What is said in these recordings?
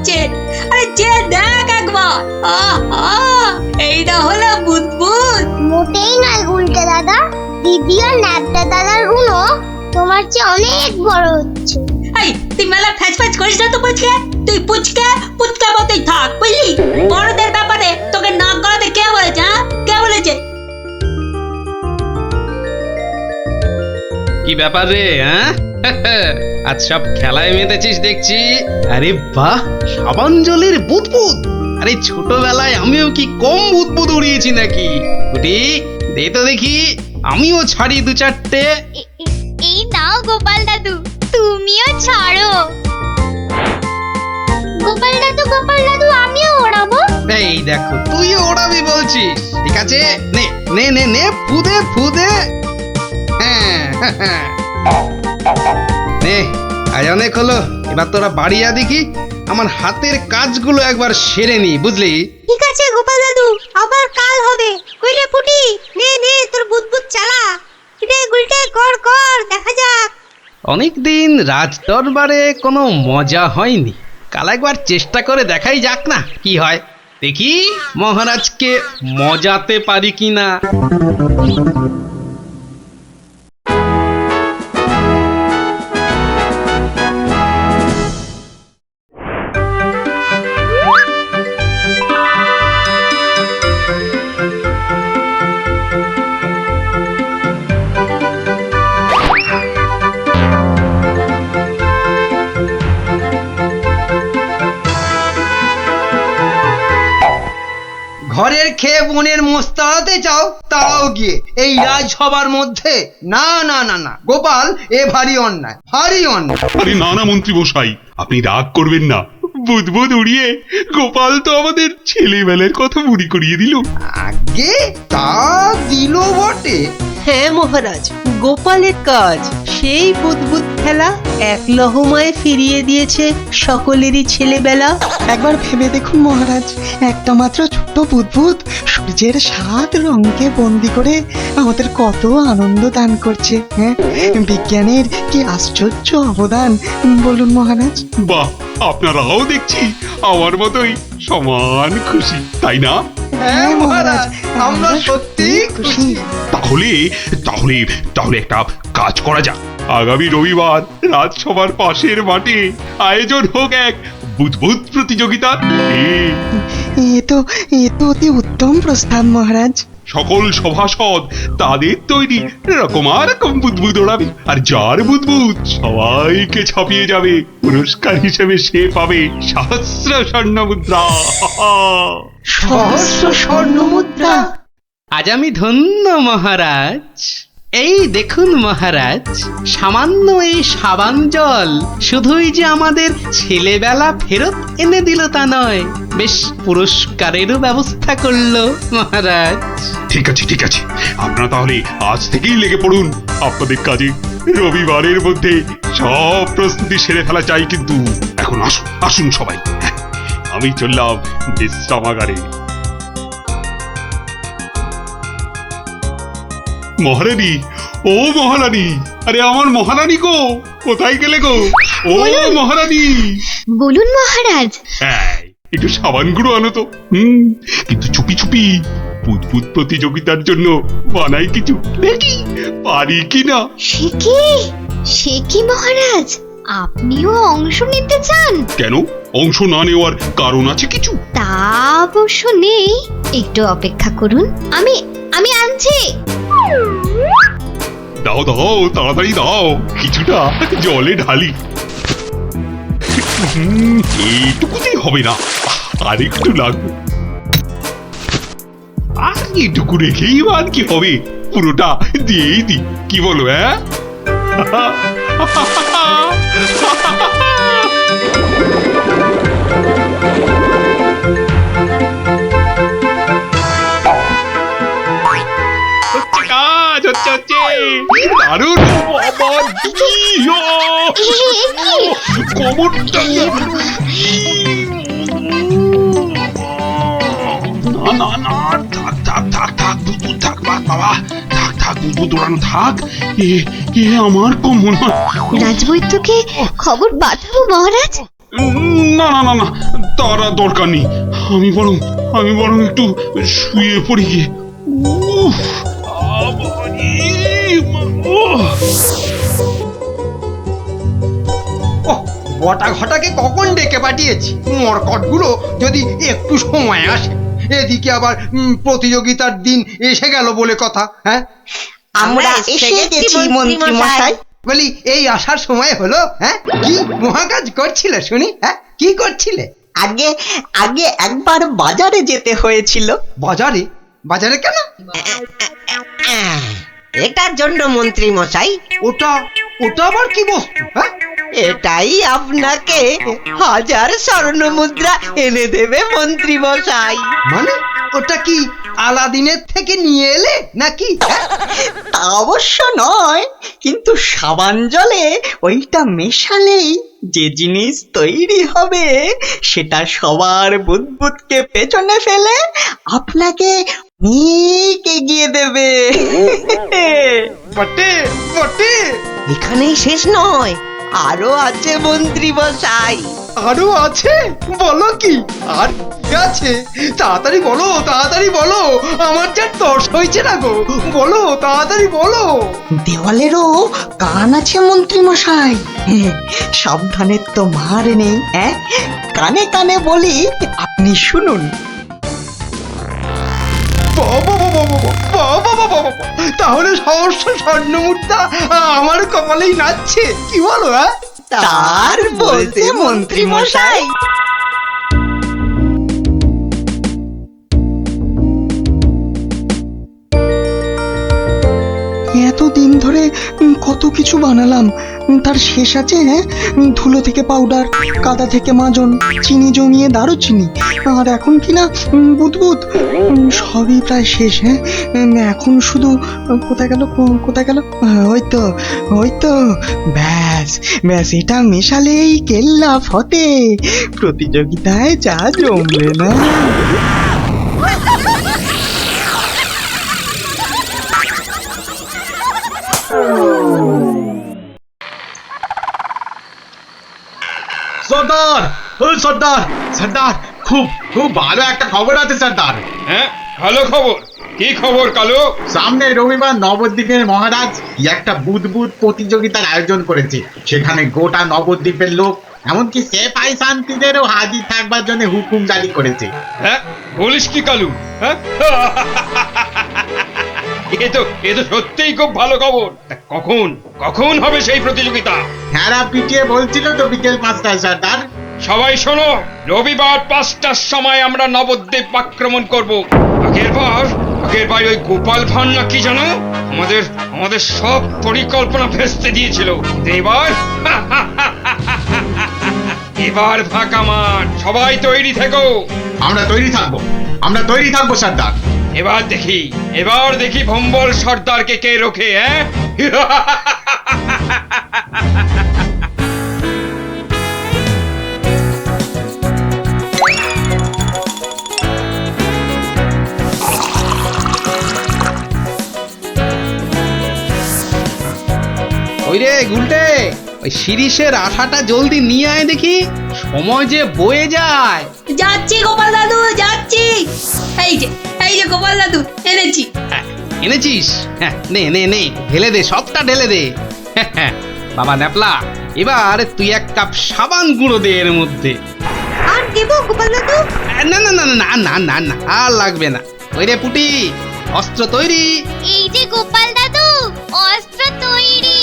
করছে। আরে যে দেখ একবার, এইটা হলো বুদবুদ। মোটেই নয় গুলটে দাদা, দিদি আর ন্যাপটা দাদার গুলো তোমার চেয়ে অনেক বড় হচ্ছে। এই তুই মেলা ফ্যাচ ফ্যাচ করিস না তো পুচকে, তুই পুচকা মতোই থাক বুঝলি। বড়দের ব্যাপারে তোকে নাক গলাতে কে বলেছে? কে বলেছে? কি ব্যাপার রে? আজ সব খেলায় মেতেছিস দেখছি। আরে বাহ, সাবাঞ্জলির বুদবুদ। আরে ছোটবেলায় আমিও কি কম বুদবুদ উড়িয়েছি নাকি? গুটি দে তো দেখি, আমিও ছাড়ি দু চারটে। এই নাও গোপাল দাদু, তুমিও ছাড়ো। গোপাল দাদু আমিও ওড়াবো। এই দেখো, তুইও ওড়াবি বলছিস? ঠিক আছে, নে নে নে নে, ফুদে ফুদে। নে, আজ অনেক হলো, এবার তোরা বাড়ি যা দেখি, আমার হাতের কাজগুলো একবার সেরে নি, বুঝলি? ঠিক আছে গোপাল দাদু, আবার কাল হবে। কইরে ফুটি, নে নে তোর বুদবুদ চালা। রে গুলটে কর কর, দেখা যাক। অনেকদিন রাজ দরবারে কোনো মজা হয়নি, কাল একবার চেষ্টা করে দেখাই যাক না কি হয়। দেখি মহারাজকে মজাতে পারি কিনা। ঘরের খেয়ে বনের মোস্তাতে চাও তাও গিয়ে এই রাজসভার মধ্যে? না না না না গোপাল, এ ভারী অন্যায়, ভারী অন্যায়। আরে না না মন্ত্রী মশাই, আপনি রাগ করবেন না। বুদবুদ উড়িয়ে গোপাল তো আমাদের ছেলেবেলার কথা মনে করিয়ে দিল। আগে তা দিল বটে। হ্যাঁ মহারাজ, গোপালের কাজ সেই বুদবুদ খেলা এক লহমায় ফিরিয়ে দিয়েছে সকলেরই ছেলেবেলা। একবার ভেবে দেখুন মহারাজ, একটা মাত্র ছোট্ট বুদবুদ সূর্যের 7 রঙকে বন্দি করে আমাদের কত আনন্দ দান করছে। হ্যাঁ, বিজ্ঞানের কি আশ্চর্য অবদান বলুন মহারাজ। বাহ, আপনারাও দেখছি আমার মতোই সমান খুশি, তাই না? হ্যাঁ মহারাজ, আমরা সত্যি খুশি। তাহলে তাহলে তাহলে একটা কাজ করা যাক। আগামী রবিবার রাজসভার পাশের মাঠে আয়োজন হোক এক বুদবুদ প্রতিযোগিতা। এ তো অতি উত্তম প্রস্তাব মহারাজ। সকল সভাসদ তাদের তৈরি রকম বুদবুদ ওড়াবে, আর যার বুদবুদ সবাইকে ছাপিয়ে যাবে, পুরস্কার হিসেবে সে পাবে 1000 স্বর্ণ মুদ্রা। সহস্র স্বর্ণ মুদ্রা। আজ আমি ধন্য মহারাজ। এই দেখুন মহারাজ, সামান্য এই সাবান জল শুধুই যে আমাদের ছেলেবেলা ফেরত এনে দিল তা নয়, বেশ পুরস্কারেরও ব্যবস্থা করলো মহারাজ। ঠিক আছে ঠিক আছে, আপনারা তাহলে আজ থেকেই লেগে পড়ুন আপনাদের কাজে। রবিবারের মধ্যে সব প্রস্তুতি সেরে ফেলা চাই, কিন্তু এখন আসুন আসুন সবাই, আমি চললাম বিশ্রামাগারে। মহারানী, ও মহারানী, আরে আমার মহারানী গো, কোথায় গেলে গো? ও মহারানী। বলুন মহারাজ। হ্যাঁ, একটু সাবান গুঁড়ো আনো তো। কিন্তু চুপি চুপি, বুদবুদ প্রতিযোগিতার জন্য বানাই কিছু, দেখি পারি কিনা। সে কি মহারাজ, আপনিও অংশ নিতে চান? কেন, অংশ না নেওয়ার কারণ আছে কিছু? তা অবশ্য নেই, একটু অপেক্ষা করুন, আমি আনছি। দাও দাও, তাড়াতাড়ি দাও, কিছুটা জলে ঢালি। এইটুকুতেই হবে না, আর একটু লাগবে। আর এইটুকু রেখেই আর কি হবে, পুরোটা দিয়েই দি, কি বলো? হ্যাঁ, হচ্ছে দারুণ। কবরটা না না না, থাক থাক থাক থাক বুদবুদ থাক, বাবা থাক থাক, বুদবুদ ওড়ানো থাক। এ আমার কম মনে হয়। রাজবৈদ্যকে খবর পাঠাবো মহারাজ? না না না না, তার আর দরকার নেই। আমি বরং একটু শুয়ে পড়ি গিয়ে। উফ, আবারি, ওহ। ওহ, বটা ঘটাকে কখন ডেকে পাঠিয়েছি, মরকটগুলো যদি একটু সময় আসে। এদিকে আবার প্রতিযোগিতার দিন এসে গেল বলে কথা। হ্যাঁ, আমরা এসে গেছি মন্ত্রী মশাই। বলি এই আসার সময় হলো? হ্যাঁ, কি মহাকাজ করছিলে শুনি? হ্যাঁ, কি করছিলে? আগে আগে একবার বাজারে যেতে হয়েছিল। বাজারে? বাজারে কেন? এটার জন্য মন্ত্রী মশাই, ওটা ওটা আবার কি বস্তু? হ্যাঁ, এটাই আপনাকে 1000 স্বর্ণ মুদ্রা এনে দেবে মন্ত্রী মশাই। মানে ওটা কি আলাদিনের থেকে নিয়ে এলে নাকি? হ্যাঁ? তা অবশ্য নয়, কিন্তু সাবান জলে ওইটা মেশালেই যে জিনিস তৈরি হবে সেটা সবার বুদবুদকে পেছনে ফেলে আপনাকে অনেক এগিয়ে দেবে। বটে বটে, এখানেই শেষ নয়, আরো আছে মন্ত্রী মশাই। আরো আছে? বলো কি আর কি আছে? তাড়াতাড়ি বলো, তাড়াতাড়ি বলো, আমার যা তর্স হয়েছে না গো, বলো তাড়াতাড়ি বলো। দেওয়ালেরও কান আছে মন্ত্রী মশাই। সাবধানের তো মার নেই। হ্যাঁ, কানে কানে বলি, আপনি শুনুন। তাহলে সহস্র স্বর্ণ মুদ্রা আমার কপালেই নাচছে, কি বলো? হ্যাঁ, তার বলতে মন্ত্রী মশাই। এতদিন ধরে কত কিছু বানালাম, তার শেষ আছে? হ্যাঁ, ধুলো থেকে পাউডার, কাদা থেকে মাজন, চিনি জমিয়ে দারুচিনি, আর এখন কিনা বুদবুদ। সবই প্রায় শেষ। হ্যাঁ, এখন শুধু কোথায় গেল, কোথায় গেল? ওই তো ব্যাস ব্যাস, এটা মেশালেই কেল্লা ফতে। প্রতিযোগিতায় যা জমবে না। সর্দার, ও সর্দার, সর্দার, খুব খুব ভালো একটা খবর আছে সর্দার। হ্যাঁ, ভালো খবর। কি খবর কালু? সামনে রবিবার নবদ্বীপের মহারাজ কি একটা বুদবুদ প্রতিযোগিতার আয়োজন করেছে। সেখানে গোটা নবদ্বীপের লোক, এমনকি সেপাই শান্তিদেরও হাজির থাকবার জন্য হুকুম জারি করেছে। হ্যাঁ, বলিস কি কালু? হ্যাঁ, এ তো সত্যিই খুব ভালো খবর। তা কখন কখন হবে সেই প্রতিযোগিতা? হ্যাঁ, পিটিয়ে বলছিল তো বিকেল 5টায় সর্দার। সবাই শোনো, রবিবার 5টার সময় আমরা নবদ্বীপ আক্রমণ করব। আগেরবার ওই গোপাল ভাঁড় না কি জানো, আমাদের সব পরিকল্পনা ভেস্তে দিয়েছিল। এবার ফাঁকা মাঠ, সবাই তৈরি থেকো। আমরা তৈরি থাকবো সর্দার। এবার দেখি ভম্বল সর্দারকে কে রোখে। হ্যাঁ, ওই রে গুলটে, ওই শিরিষের আঠাটা জলদি নিয়ে আয় দেখি, সময় যে বয়ে যায়। যাচ্ছি গোপাল দাদু, যাচ্ছি। এই যে গোপাল দাদু, এনেছি। হ্যাঁ, এনেছিস? হ্যাঁ, নে নে নে, ঢেলে দে, সবটা ঢেলে দে। বাবা ন্যাপলা, এবার তুই 1 কাপ সাবান গুঁড়ো দে এর মধ্যে। আর দেবো গোপাল দাদু? না না না না না না না, আর লাগবে না। ওই রে পুটি, অস্ত্র তৈরি? এই যে গোপাল দাদু, অস্ত্র তৈরি।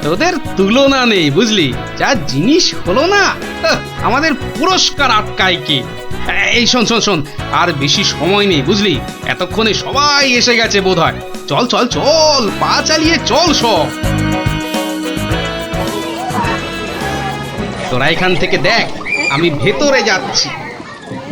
তোদের তুলনা নেই বুঝলি, যা জিনিস হলো না। আমাদের পুরস্কার আটকায় কে? এই শোন শোন শোন, আর বেশি সময় নেই বুঝলি, এতক্ষণে সবাই এসে গেছে বোধহয়। চল চল চল, পা চালিয়ে চল সব। তোরা এখান থেকে দেখ, আমি ভেতরে যাচ্ছি।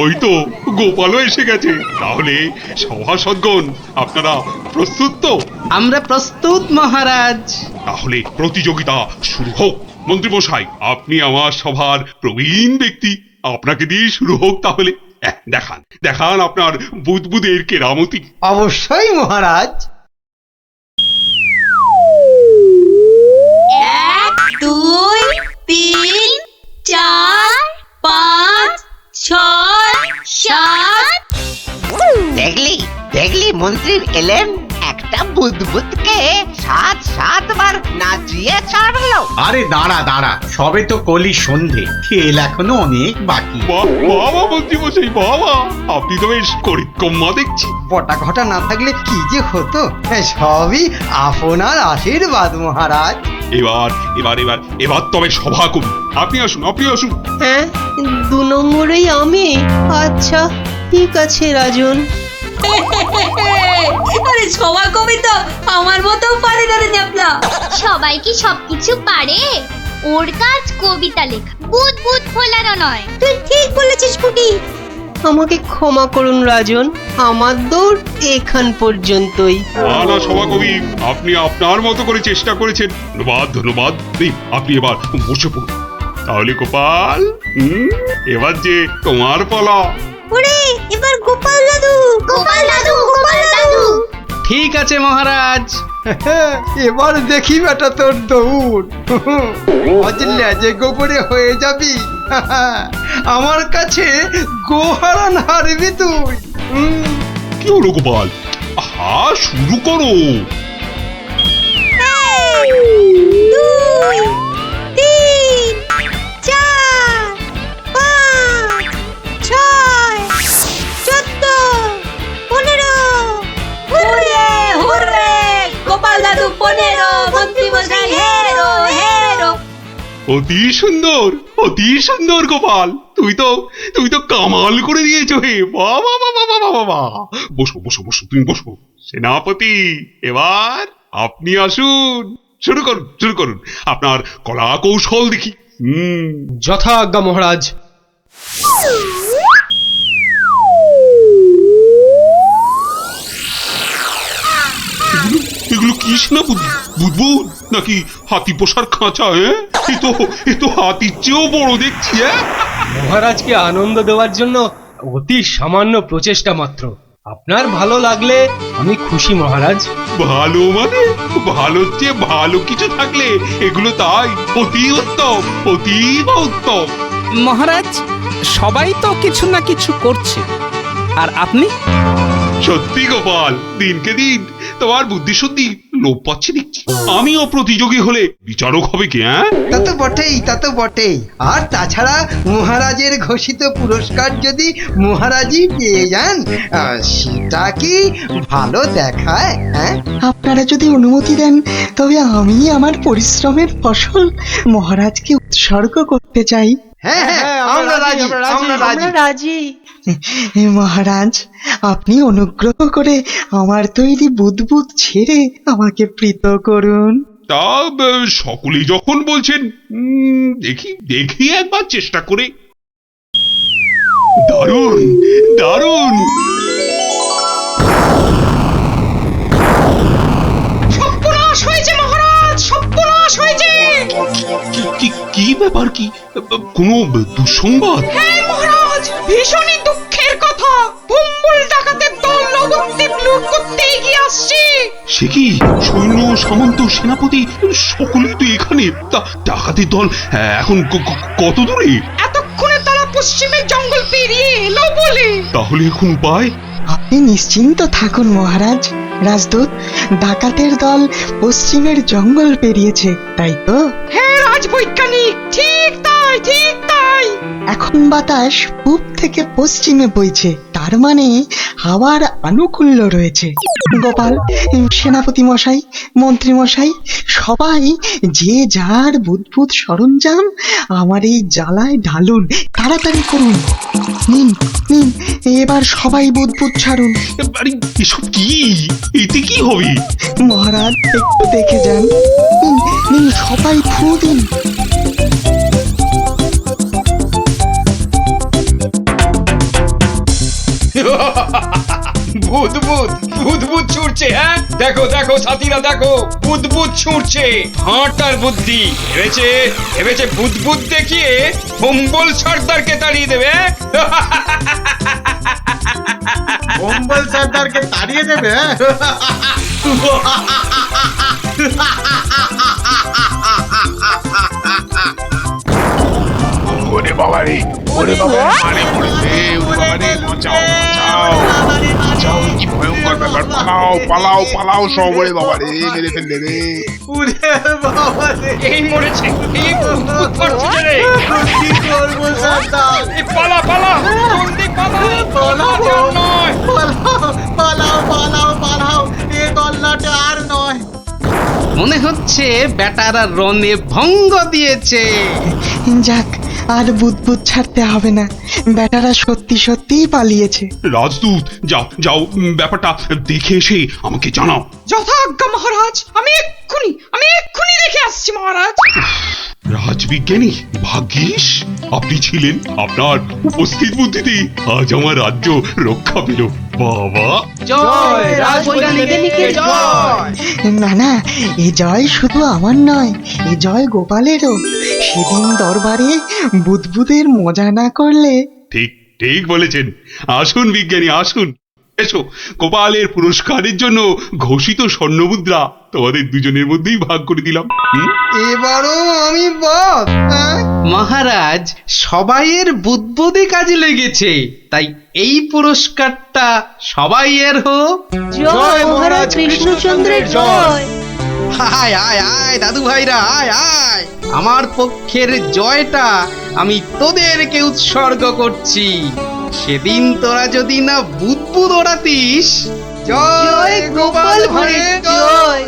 ওই তো গোপালও এসে গেছে। তাহলে সভাসদগণ, আপনারা প্রস্তুত তো? আমরা প্রস্তুত মহারাজ। তাহলে প্রতিযোগিতা শুরু হোক। মন্ত্রী মশাই, আপনি আমার সভার প্রবীণ ব্যক্তি, আপনাকে দিয়ে শুরু হোক তাহলে। দেখান আপনার বুদবুদের কেরামতি। অবশ্যই মহারাজ। 1 2 3 4 5 6 7 দেখলি দেখলি মন্ত্রী এলেন একটা বুদবুদকে 7-7 নাচিয়ে ছাড়লো। আরে দাঁড়া দাঁড়া, সবে তো কলি সন্ধে, খেল এখনো অনেক বাকি। বাবা মন্ত্রী মশাই, বাবা আপনি তো বেশ করিতকম্মা দেখছি। বটা ঘটা না থাকলে কি যে হতো, সবই আপনার আশীর্বাদ মহারাজ। এবার এবার এবার এবার তবে সভা করুন। আপনি আসুন, আপনি আসুন। হ্যাঁ, 2 নম্বরেই আমি। আচ্ছা ঠিক আছে রাজন। আরে সবার কবি তো আমার মতো পারে না রে ন্যাপলা। সবাই কি সবকিছু পারে? ওর কাজ কবিতা লেখা, বুদবুদ ফোলানো নয়। তুই ঠিক বলেছিস ফুটি। আমাকে ক্ষমা করুন রাজন, আমার দৌড় এখান পর্যন্তই। না সভাকবি, আপনি আপনার মতো করে চেষ্টা করেছেন, ধন্যবাদ ধন্যবাদ। এই, আপনি এবার বসে পড়ুন। তাহলে গোপাল, এবার যে তোমার পালা। ওরে এবার গোপাল দাদু, গোপাল দাদু, গোপাল দাদু। ঠিক আছে মহারাজ। এবার দেখি বেটা তোর দৌড়, অজলে যে গোবরে হয়ে যাবি। আমার কাছে গোহারান হারবি তুই। কি হলো গোপাল? আহা, শুরু করো। 2 3 4 5 6 14 15। হুররে হুররে, গোপাল দাদু 15, মন্ত্রী মশাই হেরো হেরো। অতি সুন্দর গোপাল, তুই তো কামাল করে দিয়েছো হে। বাবা বাবা বাবা বাবা, বসো বসো বসো, তুমি বসো। সেনাপতি, এবার আপনি আসুন, শুরু করুন আপনার কলা কৌশল দেখি। যথা আজ্ঞা মহারাজ। এগুলো কি সেনাপতি? বুদবুদ নাকি হাতি পোষার খাঁচা? এ তো হাতির চেয়েও বড় দেখছি। মহারাজকে আনন্দ দেওয়ার জন্য অতি সামান্য প্রচেষ্টা মাত্র। আপনার ভালো লাগলে আমি খুশি মহারাজ। ভালো মানে ভালোর চেয়ে ভালো কিছু থাকলে এগুলো তাই অতি উত্তম, অতীব উত্তম। মহারাজ, সবাই তো কিছু না কিছু করছে, আর আপনি? সত্যি গোপাল, দিনকে দিন তোমার বুদ্ধি সত্যি লোপ পাচ্ছে দেখছি। আমিও প্রতিযোগী হলে বিচারক হবে কি? তা তো বটেই। আর তাছাড়া মহারাজের ঘোষিত পুরস্কার যদি মহারাজই পেয়ে যান, সেটা কি ভালো দেখায়? আপনারা যদি অনুমতি দেন তবে আমি আমার পরিশ্রমের ফসল মহারাজকে উৎসর্গ করতে চাই। হ্যাঁ, আমরা রাজি। মহারাজ, আপনি অনুগ্রহ করে আমার তৈরি বুদবুদ ছেড়ে আমাকে প্রীত করুন। তা সকলেই যখন বলছেন, দেখি একবার চেষ্টা করে। দারুণ দারুণ। সর্বনাশ হয়েছে মহারাজ, সর্বনাশ হয়েছে। কি ব্যাপার? কি কোনো দুঃসংবাদ? হ্যাঁ মহারাজ, ভীষণই দুঃখের কথা। ভম্বল ডাকাতের দল নবদ্বীপ লুট করতে এগিয়ে আসছে। সে কি? সৈন্য, সামন্ত, সেনাপতি সকলেই তো এখানে। তা ডাকাতের দল এখন কত দূরে? এতক্ষণে তারা পশ্চিমের জঙ্গল পেরিয়ে এলো বলে। তাহলে এখন উপায়? আপনি নিশ্চিন্ত থাকুন মহারাজ। রাজদূত, ডাকাতের দল পশ্চিমের জঙ্গল পেরিয়েছে, তাই তো? হ্যাঁ রাজবৈজ্ঞানিক, ঠিক তাই, ঠিক তাই। এখন বাতাস পূব থেকে পশ্চিমে বইছে, তার মানে হাওয়ার আনুকূল্য রয়েছে। গোপাল, সেনাপতি মশাই, মন্ত্রী মশাই, সবাই যে যার বুদবুদ সরঞ্জাম আমার এই জ্বালায় ঢালুন, তাড়াতাড়ি করুন। নিন নিন, এবার সবাই বুদবুদ ছাড়ুন। আরে এসব কি? এতে কি হবে? মহারাজ একটু দেখে যান। নিন নিন, সবাই ফু দিন। বুদবুদ ছুটছে। হ্যাঁ, দেখো সাথীরা, দেখো বুদবুদ ছুটছে। হাঁটার বুদ্ধি ভেবেছে বুদবুদ দেখিয়ে ভম্বল সর্দারকে তাড়িয়ে দেবে। কম্বল সর্দারকে তাড়িয়ে দেবে? বাবা রে, ওরে বাবা, মানে পড়েছে, ওরে বাবা রে, বাঁচাও, বাঁচাও, বাঁচাও, কি ভয়ঙ্কর ব্যাপার, পালাও, পালাও, পালাও সব, ওরে বাবা রে, মেরে ফেললে রে। উরে বাবা রে, এই মরেছে, এই ভূত করছে রে। কি করবো সর্দার? এই পালা, পালা, জলদি পালা, পালাও, বাঁচার নয়। পালাও, পালাও, পালাও, পালাও, এ গল্লাটা আর নয়। মনে হচ্ছে বেটারা রনে ভঙ্গ দিয়েছে। যাক, আর বুদবুদ ছাড়তে হবে না, বেটারা সত্যি সত্যিই পালিয়েছে। রাজদূত, যাও যাও, ব্যাপারটা দেখে এসে আমাকে জানাও। যথাজ্ঞা মহারাজ, আমি এক্ষুনি দেখে আসছি মহারাজ। রাজবিজ্ঞানী, ভাগ্যিস আপনি ছিলেন, আপনার উপস্থিত বুদ্ধিতেই আজ আমার রাজ্য রক্ষা পেল। বাবা, জয় রাজবৈজ্ঞানিকের জয়। না না, এ জয় শুধু আমার নয়, এ জয় গোপালেরও। সেদিন দরবারে বুদবুদের মজা না করলে। ঠিক ঠিক বলেছেন। আসুন বিজ্ঞানী, আসুন, এসো। গোপালের পুরস্কারের জন্য ঘোষিত স্বর্ণমুদ্রা তোমাদের দুজনের মধ্যেই ভাগ করে দিলাম। এবারও আমি বাদ, হ্যাঁ? মহারাজ, সবাইয়ের বুদ্বুদে কাজে লেগেছে, তাই এই পুরস্কারটা সবাইয়ের হোক। জয় মহারাজ কৃষ্ণচন্দ্রের জয়। আয় আয় আয় দাদু ভাইরা, আয় আয়। আমার পক্ষের জয়টা আমি তোদেরকে উৎসর্গ করছি। সেদিন তোরা যদি না বুদ্বুদ ওড়াতিস। জয় গোপাল ভাঁড়ের জয়।